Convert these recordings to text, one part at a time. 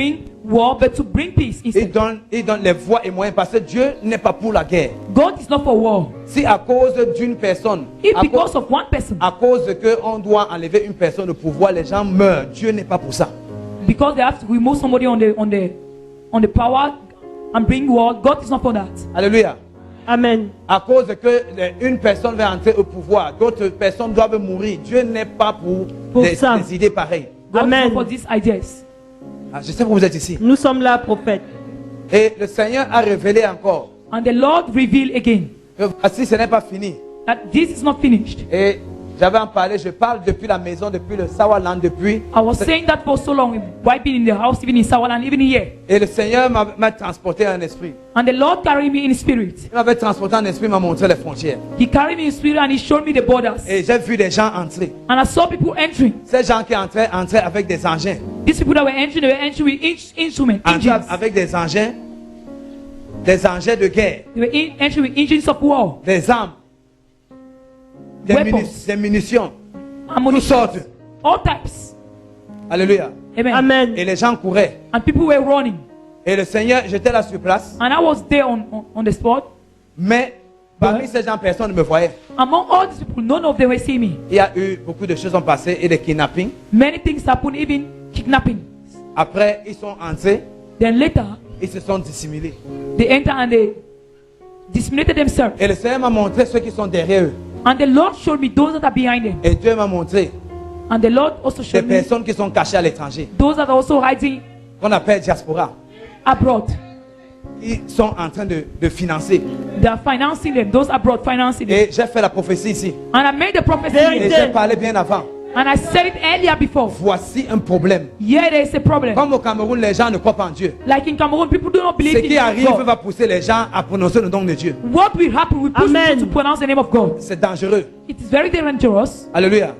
bring war, but to bring peace instead. Il donne les voies et moyens parce que Dieu n'est pas pour la guerre. God is not for war. Si à cause d'une personne, If because of one person, à cause qu'on doit enlever une personne au pouvoir, les gens meurent. Dieu n'est pas pour ça. because they have to remove somebody on the power and bring war, God is not for that. Alléluia. Amen. À cause que une personne va entrer au pouvoir, d'autres personnes doivent mourir. Dieu n'est pas pour des idées pareilles. God Amen. is not for these ideas. Ah, je sais que vous êtes ici. Nous sommes là, prophète. Et le Seigneur a révélé encore And the Lord revealed again que voici, ce n'est pas fini. that this is not finished. Et j'avais en parlé, je parle depuis la maison, depuis le Sawaland, depuis. I was saying that for so long, why being in the house, even in Sawaland, even here. Et le Seigneur m'a transporté en esprit. And the Lord carried me in spirit. Il m'avait transporté en esprit, m'a montré les frontières. He carried me in spirit and he showed me the borders. Et j'ai vu des gens entrer. And I saw people entering. Ces gens qui entraient avec des engins. These people that were entering, they were entering with instruments, Entraient engines. avec des engins de guerre, They were entering with engines of war, des armes, des Weapons. munitions, toutes ammunition, sortes. all types. Alléluia. Amen. Amen. Et les gens couraient. And people were running. Et le Seigneur, j'étais là sur place. And I was there on the spot. Mais parmi ces gens, personne ne me voyait. Among all these people, none of them were seeing me. Il y a eu beaucoup de choses ont passé et des kidnappings. Many things happened, even kidnapping. Après, ils sont entrés, Then later, ils se sont dissimulés. they enter and they disseminated themselves. Et le Seigneur m'a montré ceux qui sont derrière eux. And the Lord showed me those that are behind them. Et Dieu m'a montré And the Lord also des showed me personnes qui sont cachées à l'étranger, those that are also hiding qu'on appelle diaspora. abroad. Ils sont en train de financer. They are financing them. Those abroad financing them. Et j'ai fait la prophétie ici. And I made the prophecy Et here. j'ai parlé bien avant. And I said it earlier before. Voici un problème. Yeah, there is a problem. Comme au Cameroun, les gens ne croient pas en Dieu. Like in Cameroon, people do not believe Ce qui in arrive God. va pousser les gens à prononcer le nom de Dieu. What will happen? We push Amen. people to pronounce the name of God. C'est dangereux. It is very dangerous. Alléluia.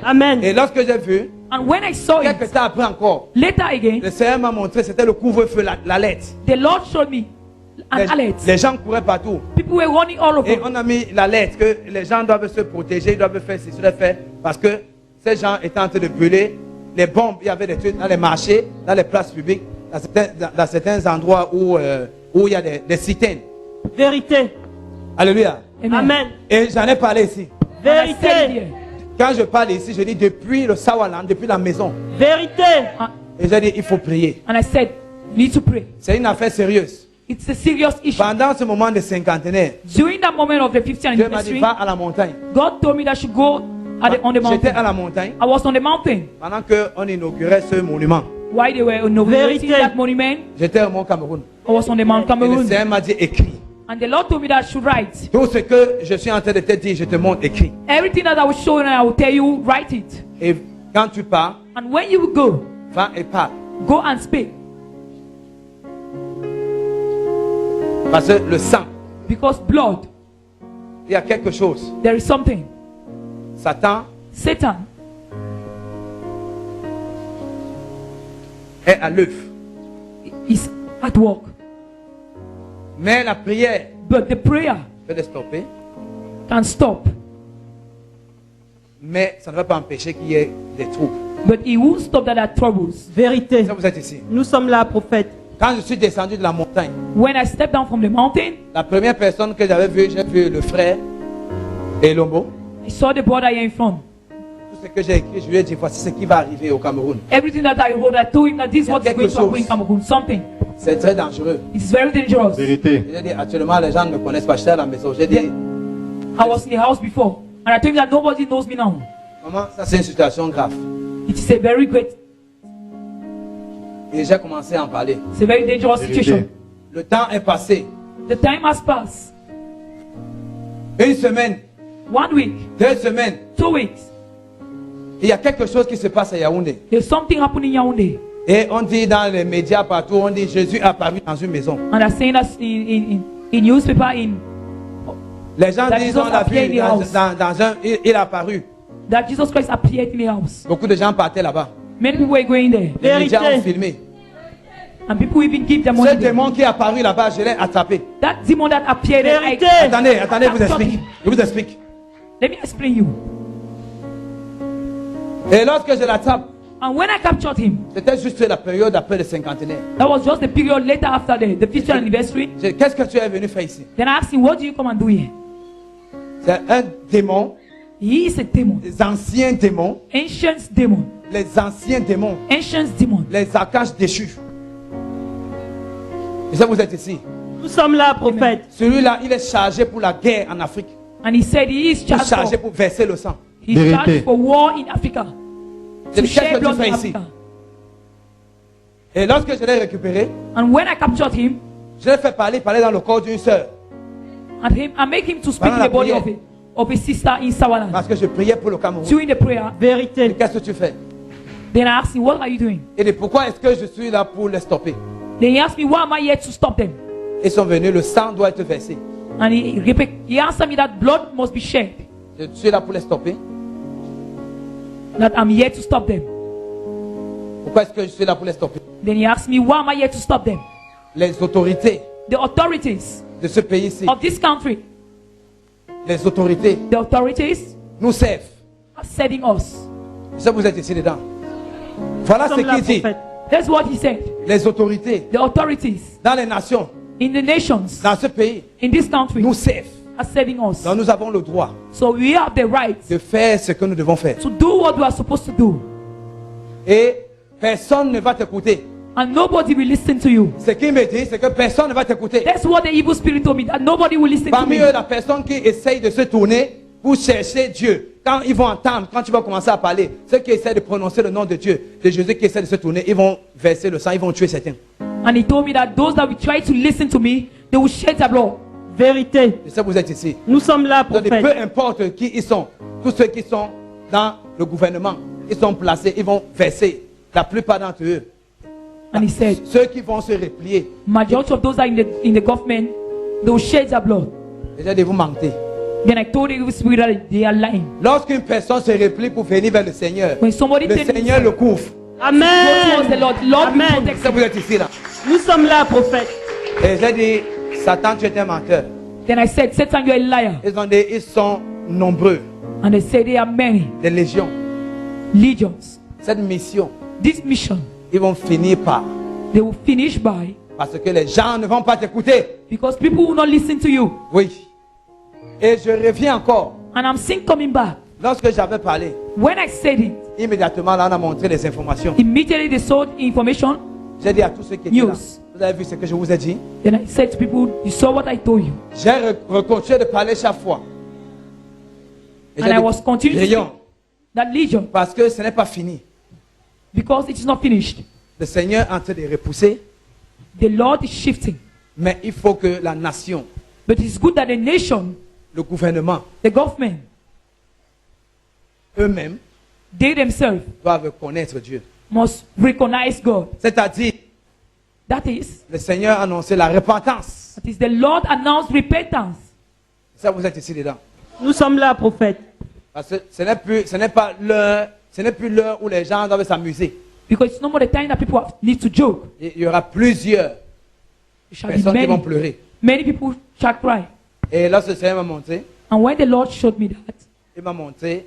Amen. Et lorsque j'ai vu, And when I saw quelques it, temps après encore, later again, le Seigneur m'a montré, c'était le couvre-feu, l'alerte. the Lord showed me an alert. Les gens couraient partout. People were running all Et over. on a mis l'alerte que les gens doivent se protéger, ils doivent faire ceci, doivent faire. Parce que ces gens étaient en train de brûler les bombes. Il y avait des trucs dans les marchés, dans les places publiques, dans certains endroits où il y a des citernes. Vérité. Alléluia. Amen. Et j'en ai parlé ici. And I said it Vérité. here. Quand je parle ici, je dis depuis le Sawaland, depuis la maison. Vérité. Et j'ai dit, il faut prier. And I said, we need to pray. C'est une affaire sérieuse. It's a serious issue. Pendant ce moment de cinquantenaire, During that moment of the 50th Dieu m'a dit, anniversary, va à la montagne. God told me that I should go on the J'étais à mountain. la montagne I was on the mountain pendant qu'on inaugurait ce monument. while they were inaugurating Vérité. that monument. J'étais au Mont Cameroun. I was on the Mount Et le Cameroon. Seigneur m'a dit, écris. And the Lord told me that I should write. Tout ce que je suis en train de te dire, je te montre écrit. Everything that I will show you and I will tell you, write it. Et quand tu pars, And when you go, va et parle. go and speak. Parce que le sang, Because blood, il y a quelque chose. there is something. Satan Satan est à l'œuvre. is at work. Mais la prière But the prayer peut le stopper. can stop. Mais ça ne va pas empêcher qu'il y ait des troubles. But he won't stop that there are troubles. Vérité. Ça, vous êtes ici. Nous sommes là, prophète. Quand je suis descendu de la montagne, When I stepped down from the mountain, la première personne que j'avais vue, j'ai vu le frère Elombo. I saw the brother here in front. Tout ce que j'ai écrit, je lui ai dit, voici ce qui va arriver au Cameroun. Everything that I wrote, I told him that this is what is Quelque going to happen in chose. Cameroon. Something. C'est très dangereux. It's very dangerous. Vérité. J'ai dit, actuellement, les gens ne me connaissent pas. J'étais à la maison. J'ai dit, I was in the house before. And I told him that nobody knows me now. maman, ça c'est une situation grave. It is a very great, Et j'ai commencé à en parler. it's a very dangerous situation. Le temps est passé. The time has passed. Une semaine, 1 week, 2 semaines. 2 weeks. Il y a quelque chose qui se passe à Yaoundé. There's something happening in Yaoundé. Et on dit dans les médias partout, on dit Jésus est apparu dans une maison. And they're saying that in newspaper, in Les gens That disent Jesus on l'a appeared vu in the house. dans un, il est apparu. that Jesus Christ appeared in the house. Beaucoup de gens partaient là-bas. Many people were going there. Les médias Vérité. ont filmé. And people even give their Ce money there. démon qui est apparu là-bas, je l'ai attrapé. That demon that appeared there, Vérité. Attendez, je vous Stop explique. him. Je vous explique. Let me explain you. Et lorsque je l'attrape, And when I captured him, C'était juste la période après le cinquantenaire. that was just the period later after the 50th anniversary. Qu'est-ce que tu es venu faire ici? Then I asked him, what do you come and do here? C'est un démon, He is a demon. les anciens démons, Ancient demon. les anciens démons, Ancient demon. les archanges déchus. Et ça, vous êtes ici. Nous sommes là, prophète. Celui-là, il est chargé pour la guerre en Afrique. And he said he is Il est chargé charged pour verser le sang. he's charged for war in Africa. C'est To qu'est-ce que share tu blood fais in ici? Africa. Et lorsque je l'ai récupéré, And when I captured him, je l'ai fait parler dans le corps d'une sœur. and I make him to speak Pendant in la the body prière. of a sister in Sawaland. Parce que je priais pour le Cameroun. During the prayer, Et Vérité. qu'est-ce que tu fais? then I asked him, what are you doing? Il dit, pourquoi est-ce que je suis là pour les stopper? Then he asked me, why am I here to stop them? Ils sont venus, le sang doit être versé. And he answered me that blood must be shed. Je suis là pour les stopper. That I'm here to stop them. Pourquoi est-ce que je suis là pour les stopper? Then he asked me, why am I here to stop them? Les autorités The authorities de ce pays-ci, of this country, les autorités the authorities nous servent. are sending us. Ça, vous êtes ici dedans. Voilà Nous ce sommes là, qu'il dit. prophète. That's what he said. Les autorités The authorities dans les nations, in the nations, dans ce pays, in this country, nous servent. are sending us. Donc nous avons le droit So we have the right de faire ce que nous devons faire. to do what we are supposed to do. Et personne ne va t'écouter. And nobody will listen to you. Ce qu'il me dit, c'est que personne ne va t'écouter. That's what the evil spirit told me, that nobody will listen to Parmi me. eux, la personne qui essaye de se tourner pour chercher Dieu, quand ils vont entendre, quand tu vas commencer à parler, ceux qui essaient de prononcer le nom de Dieu, de Jésus qui essaient de se tourner, ils vont verser le sang, ils vont tuer certains. And he told me that those that will try to listen to me, they will shed their blood. Vérité. Je sais que vous êtes ici. Nous sommes là, Donc, peu prophète. importe qui ils sont, tous ceux qui sont dans le gouvernement, ils sont placés, ils vont verser. La plupart d'entre eux, And he said, ceux qui vont se replier, majority of those that are in the government, they will shed their blood. déjà de vous mentir. Then I told the evil spirit that they are lying. Lorsqu'une personne se replie pour venir vers le Seigneur, When somebody le tells me, Seigneur le couvre. go towards the Amen. Lord, Lord will Amen. protect Ça, them. vous êtes ici là. Nous sommes là, prophète. Et j'ai dit, Satan, tu es un menteur. Then I said, Satan, you are a liar. Ils ont dit, ils sont nombreux, And they said, they are many des légions. legions. Cette mission, This mission, ils vont finir par, they will finish by, parce que les gens ne vont pas t'écouter. because people will not listen to you. Oui. Et je reviens encore. And I'm still coming back. Lorsque j'avais parlé, When I said it, immédiatement là, on a montré les informations. immediately they saw the information. J'ai dit à tous ceux qui étaient là, News. vous avez vu ce que je vous ai dit? Then I said to people, you saw what I told you. J'ai continué de parler chaque fois. Et And j'ai I dit, was continuing to prions, speak that legion, parce que ce n'est pas fini. because it is not finished. Le Seigneur est en train de repousser, The Lord is shifting. mais il faut que la nation, But it's good that the nation, le gouvernement, the government, eux-mêmes they themselves doivent connaître Dieu. must recognize God. C'est-à-dire, That is, le Seigneur a annoncé la repentance. that is the Lord announced repentance. Ça, vous êtes ici dedans. Nous sommes là, prophète. Parce que ce n'est plus l'heure où les gens doivent s'amuser. Because it's no more the time that people need to joke. Il y aura plusieurs There shall be personnes qui vont many, pleurer. many people shall cry. Et lorsque le Seigneur m'a montré, And when the Lord showed me that, il m'a montré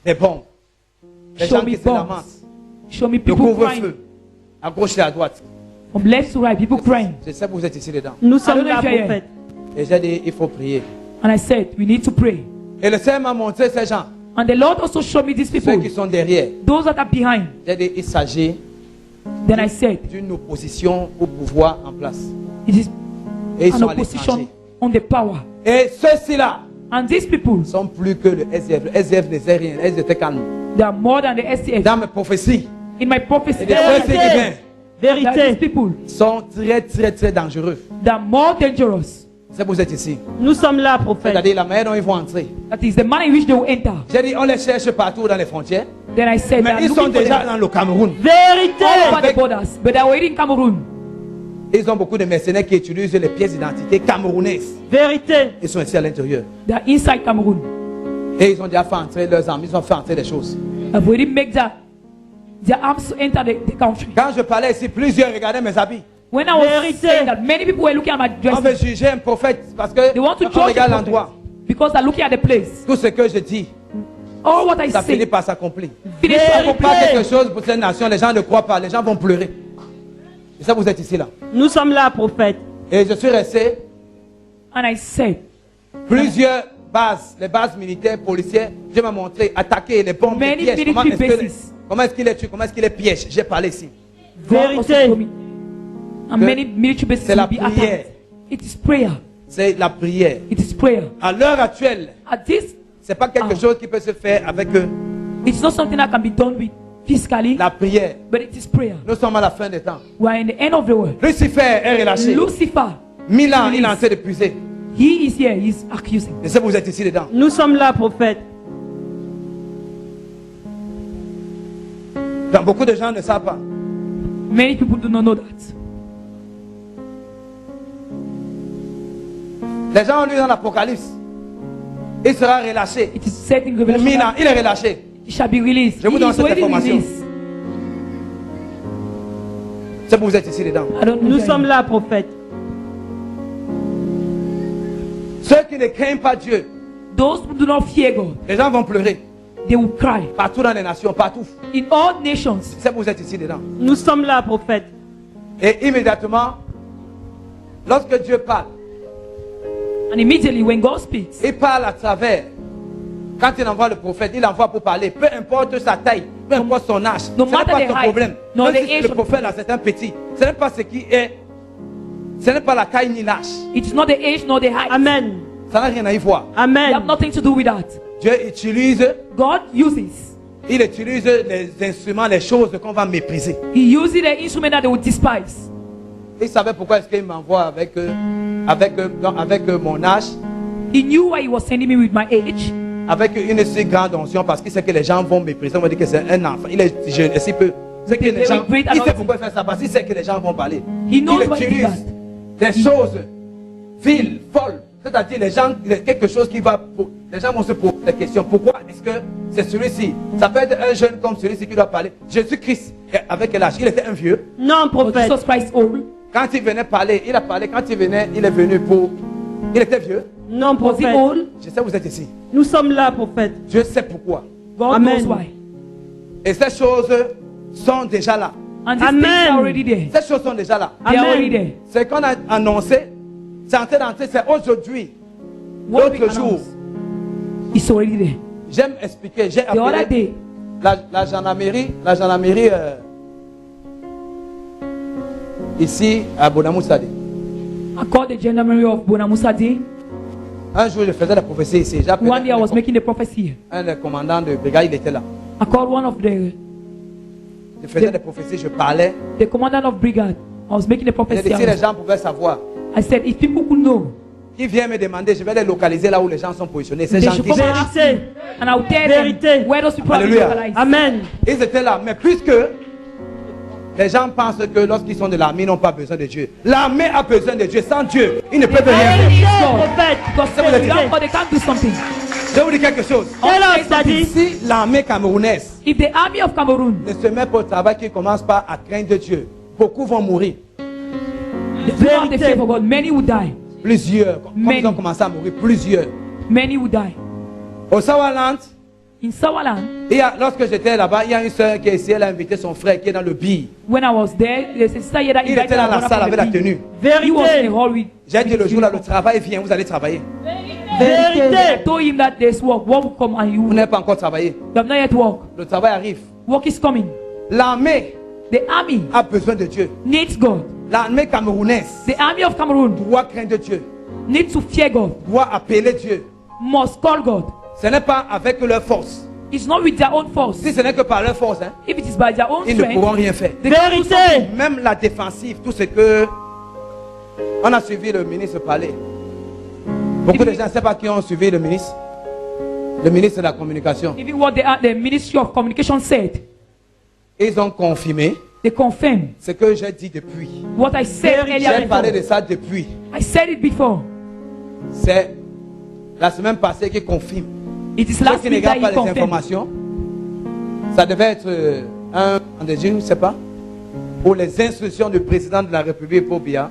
des bombes. Les show gens me qui se bombs, lamentent. show me Le people crying couvre-feu. À gauche et à droite. from left to right, people crying. Je sais que vous êtes ici dedans. Nous sommes don't know là, if you're here. prophète. Et j'ai dit, il faut prier. And I said, we need to pray. Et le Seigneur m'a montré ces gens, And the Lord also showed me these ceux people, qui sont derrière. those that are behind. J'ai dit, il s'agit Then I said, d'une opposition au pouvoir en place. it is Et ils an sont à opposition l'étranger. on the power. Et ceux-ci-là And these people, sont plus que le SDF. Le SDF ne sait rien. Le SDF était calme. they are more than the STF. Dans mes prophéties, In my prophecy, et les that ceux qui viennent these Vérité. people, sont très, très, très dangereux. they are more dangerous. C'est pour vous êtes ici. Nous sommes là, prophète. C'est-à-dire la manière dont ils vont entrer. That is the manner in which they will enter. J'ai dit, on les cherche partout dans les frontières. Then I said, they Mais are ils sont looking for déjà them dans le Cameroun. Vérité. all over the borders, but they are waiting in Cameroon. Ils ont beaucoup de mercenaires qui utilisent les pièces d'identité camerounaises. Vérité. Ils sont ici à l'intérieur. They are inside Cameroon. Et ils ont déjà fait entrer leurs armes. Ils ont fait entrer des choses. I've already made their arms to enter the country. Quand je parlais ici, plusieurs regardaient mes habits. When I was Vérité. saying that, many people were looking at my On veut dress. juger un prophète parce que They want to on judge regarde the l'endroit. prophet because they're looking at the place. Tout ce que je dis, All what I ça finit say, par s'accomplir. finish Vérité. to Pas accomplish. quelque chose pour cette nation, les gens ne croient pas, les gens vont pleurer. Et ça, vous êtes ici là. Nous sommes là, prophète. Et je suis resté And I said, plusieurs bases, les bases militaires, policières. Je m'ai montré attaquer les bombes, les Many pièges. military bases. Comment est-ce qu'il est tué, comment est-ce qu'il est piège. J'ai parlé ici. God also Vérité. told me. And Que many military bases c'est la will be prière. attacked. It is prayer. C'est la prière. It is prayer. À l'heure actuelle, At this, c'est pas quelque chose qui peut se faire avec it's not something that can be done with physically, la prière. but it is prayer. Nous sommes à la fin des temps. We are in the end of the world. Lucifer est relâché. Lucifer, 1000 ans, il est en train de puiser. he is here. He's accusing. Je sais que vous êtes ici dedans. Nous sommes là, prophète. Donc, beaucoup de gens ne savent pas. Many people do not know that. Les gens ont lu dans l'Apocalypse. Il sera relâché. It is said in Pour 1000 Revelation ans, that il est relâché. he shall be released. Je vous He donne is cette already information. released. C'est pour vous êtes ici dedans. I don't know. Nous them. sommes là, prophète. Ceux qui ne craignent pas Dieu, Those who do not fear God, les gens vont pleurer. they will cry. Partout dans les nations, partout. In all nations, C'est pour vous êtes ici dedans. Nous sommes là, prophète. Et immédiatement, lorsque Dieu parle, and immediately when God speaks, il parle à travers. Quand il envoie le prophète, il envoie pour parler. Peu importe sa taille, peu importe son âge. No Ce n'est matter pas the son height, problème. nor Même the si age le of- prophète là, c'est un petit. Ce n'est pas ce qui est. Ce n'est pas la taille ni l'âge. it is not the age nor the height. Amen. Ça n'a rien à y voir. They have Amen. nothing to do with that. Dieu utilise, God uses. il utilise les instruments, les choses qu'on va mépriser. He uses the instrument that they will despise. Il savait pourquoi est-ce qu'il m'envoie avec mon âge, He knew why he was sending me with my age. avec une si grande onction, parce qu'il sait que les gens vont mépriser. On va dire que c'est un enfant. Il est jeune, et si peu. C'est que les Very gens, great il sait anointing. pourquoi il fait ça, parce qu'il sait que les gens vont parler. He knows Il why he utilise does. des choses viles, folles. C'est-à-dire les gens, quelque chose qui va. Les gens vont se poser des questions. Pourquoi est-ce que c'est celui-ci? Ça peut être un jeune comme celui-ci qui doit parler. Jésus-Christ, avec quel âge? Il était un vieux. Non, But prophète. Jesus Christ old. Quand il venait parler, il a parlé. Quand il venait, il est venu pour. Il était vieux. Non, Was he prophète. old? Je sais que vous êtes ici. Nous sommes là, prophète. Dieu sait pourquoi. God Amen. knows why. Et ces choses sont déjà là. And these Amen. things are already there. Ces choses sont déjà là. They are Amen. already there. Ce qu'on a annoncé, c'est en train d'entrer, c'est aujourd'hui. What we L'autre jour, announce is already there. j'aime expliquer, j'ai The other appelé day, la gendarmerie ici à Bonamoussadi. I called the gendarmerie of Bonamusadi. Un jour, je faisais la prophétie ici. J'ai appelé One day I was making the prophecy here. un des commandants de brigade, il était là. I called one of Je faisais des prophéties, je parlais. the commandant of brigade. I was making the J'ai prophecy. dit, si les gens pouvaient savoir, I said, if people could know, qui vient me demander, je vais les localiser là où les gens sont positionnés. Ces they gens should qui come and ask me, Vérité. and I'll tell Vérité. them where those people are Alléluia. localized. Amen. ils étaient là. Mais puisque les gens pensent que lorsqu'ils sont de l'armée, ils n'ont pas besoin de Dieu. L'armée a besoin de Dieu. Sans Dieu, ils ne peuvent rien faire. Vérité, God. prophète. Because Ça, vous êtes without dit. God, they can't do something. Je vais vous dire quelque chose. Quel homme t'a dit? Si l'armée camerounaise If the army of Cameroon, ne se met pas au travail, qu'ils ne commencent pas à craindre Dieu, beaucoup vont mourir. they do not have the fear for God, many will die. Plusieurs. Comme Many. ils ont commencé à mourir, plusieurs. Many will die. Au Sawaland, In Sawaland, lorsque j'étais là-bas, il y a une soeur qui est ici, elle a invité son frère qui est dans le bille. when I was there, there's a sister here that Il invited était dans her la brother salle from avec la the tenue. beach. He was in the Vérité. hall with. J'ai dit le jour là, le uniform. travail vient, vous allez travailler. I Vérité. told him that there's work. Work will come and Vous you n'avez pas encore travaillé. have not yet work. Le travail arrive. Work is coming. L'armée The army a besoin de Dieu. needs God. L'armée camerounaise The army of Cameroon doit craindre Dieu, needs to fear God, doit appeler Dieu. must call God. Ce n'est pas avec leur force. It's not with their own force. Si ce n'est que par leur force, hein, If it is by their own ils ne pourront strength, rien faire. they can't do something. Vérité. Même la défensive, tout ce que on a suivi le ministre parler. Beaucoup de gens ne savent pas qui ont suivi le ministre. Le ministre de la communication. Even what the Ministry of Communication said, Ils ont confirmé they confirmed ce que j'ai dit depuis. what I said Very earlier J'ai parlé de before. ça depuis. I said it before. C'est la semaine passée qui confirme. It is Ceux last qui ne week that regardent pas he les confirmed. informations, ça devait être un des jours, je ne sais pas, pour les instructions du président de la République pour Biya,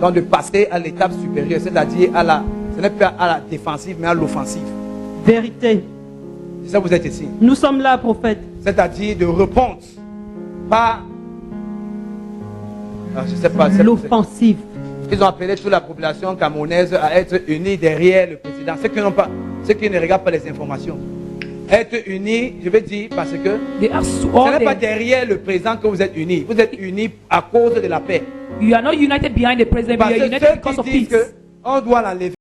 donc de passer à l'étape supérieure, c'est-à-dire ce n'est pas à la défensive, mais à l'offensive. Vérité. C'est ça que vous êtes ici. Nous sommes là, prophète. C'est-à-dire de répondre. Pas. Je sais pas. L'offensive. Ils ont appelé toute la population camerounaise à être unie derrière le président. Ceux qui ne regardent pas les informations. Être unis, je veux dire, parce que They asked to ce all n'est pas them, derrière le président que vous êtes unis. Vous êtes unis à cause de la paix. you are not united behind the president, but Parce you que are united ceux because of qui disent peace. qu'on doit l'enlever.